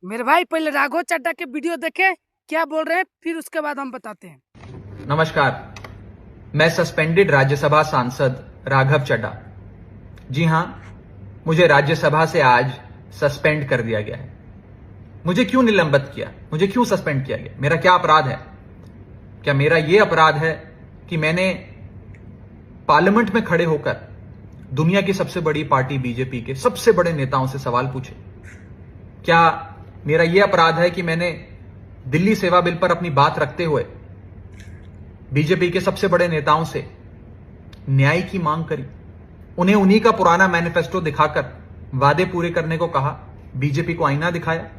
मेरे भाई पहले राघव चड्ढा के वीडियो देखे क्या बोल रहे हैं, फिर उसके बाद हम बताते हैं। नमस्कार, मैं सस्पेंडेड राज्यसभा सांसद राघव चड्ढा। जी हां, मुझे राज्यसभा से आज सस्पेंड कर दिया गया है। मुझे क्यों निलंबित किया, मुझे क्यों सस्पेंड किया गया, मेरा क्या अपराध है? क्या मेरा यह अपराध है कि मैंने पार्लियामेंट में खड़े होकर दुनिया की सबसे बड़ी पार्टी बीजेपी के सबसे बड़े नेताओं से सवाल पूछे? क्या मेरा यह अपराध है कि मैंने दिल्ली सेवा बिल पर अपनी बात रखते हुए बीजेपी के सबसे बड़े नेताओं से न्याय की मांग करी, उन्हें उन्हीं का पुराना मैनिफेस्टो दिखाकर वादे पूरे करने को कहा, बीजेपी को आईना दिखाया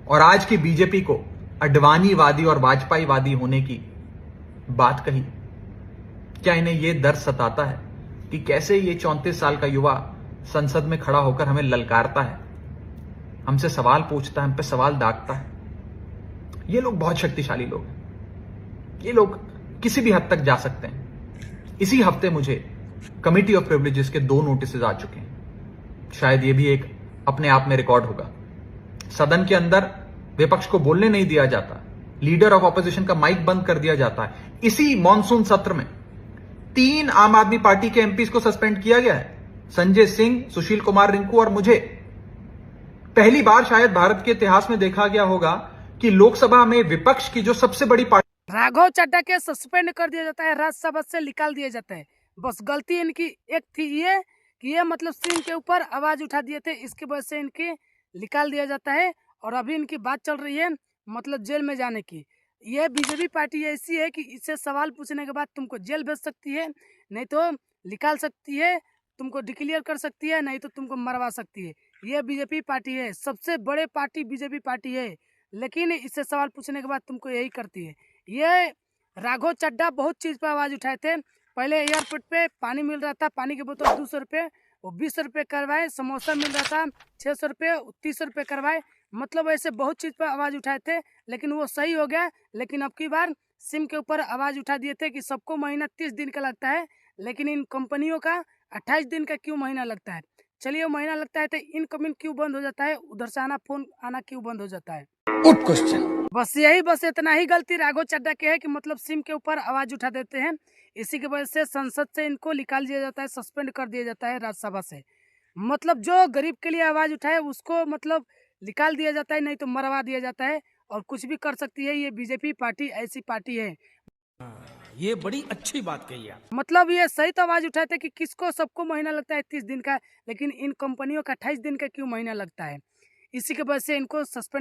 और आज की बीजेपी को अडवाणीवादी और वाजपेयीवादी होने की बात कही? क्या इन्हें यह दर्द सताता है कि कैसे ये 34 साल का युवा संसद में खड़ा होकर हमें ललकारता है, हमसे सवाल पूछता है, हम पे सवाल दागता है? ये लोग बहुत शक्तिशाली लोग हैं, ये लोग किसी भी हद तक जा सकते हैं। इसी हफ्ते मुझे कमिटी ऑफ प्रिविलेजेस के 2 नोटिस आ चुके हैं। शायद ये भी एक अपने आप में रिकॉर्ड होगा। सदन के अंदर विपक्ष को बोलने नहीं दिया जाता, लीडर ऑफ ऑपोजिशन का माइक बंद कर दिया जाता है। इसी मॉनसून सत्र में 3 आम आदमी पार्टी के एमपीज को सस्पेंड किया गया है, संजय सिंह, सुशील कुमार रिंकू और मुझे। पहली बार शायद भारत के इतिहास में देखा गया होगा कि लोकसभा में विपक्ष की जो सबसे बड़ी पार्टी राघव चड्ढा के सस्पेंड कर दिया जाता है, राज्यसभा से निकाल दिया जाता है। बस गलती इनकी एक थी ये कि ये मतलब सिंह के ऊपर आवाज उठा दिए थे, इसकी वजह से इनके निकाल दिया जाता है। और अभी इनकी बात चल रही है मतलब जेल में जाने की। ये बीजेपी पार्टी ऐसी है कि इससे सवाल पूछने के बाद तुमको जेल भेज सकती है, नहीं तो निकाल सकती है, तुमको डिक्लेयर कर सकती है, नहीं तो तुमको मरवा सकती है। ये बीजेपी पार्टी है, सबसे बड़े पार्टी बीजेपी पार्टी है, लेकिन इससे सवाल पूछने के बाद तुमको यही करती है। ये राघव चड्ढा बहुत चीज पर आवाज उठाए थे। पहले एयरपोर्ट पे पानी मिल रहा था, पानी की बोतल 200 रुपये, वो 20 रुपये करवाए। समोसा मिल रहा था 600 रुपये, 30 रुपये करवाए। मतलब ऐसे बहुत चीज पर आवाज उठाए थे, लेकिन वो सही हो गया। लेकिन अब की बार सिम के ऊपर आवाज उठा दिए थे कि सबको महीना 30 दिन का लगता है, लेकिन इन कंपनियों का 28 दिन का क्यों महीना लगता है? चलिए, महीना लगता है तो इनकमिंग क्यों बंद हो जाता है, उधर से आना फोन आना क्यों बंद हो जाता है? Good question. बस इतना ही गलती राघव चड्ढा के है कि मतलब सिम के ऊपर आवाज उठा देते हैं। इसी की वजह से संसद से इनको निकाल दिया जाता है, सस्पेंड कर दिया जाता है राज्यसभा से। मतलब जो गरीब के लिए आवाज उठाए उसको मतलब निकाल दिया जाता है, नहीं तो मरवा दिया जाता है। और कुछ भी कर सकती है ये बीजेपी पार्टी, ऐसी पार्टी है। ये बड़ी अच्छी बात कही आप। मतलब ये सही तो आवाज उठाते कि किसको सबको महीना लगता है 30 दिन का, लेकिन इन कंपनियों का 28 दिन का क्यों महीना लगता है? इसी की वजह से इनको सस्पेंड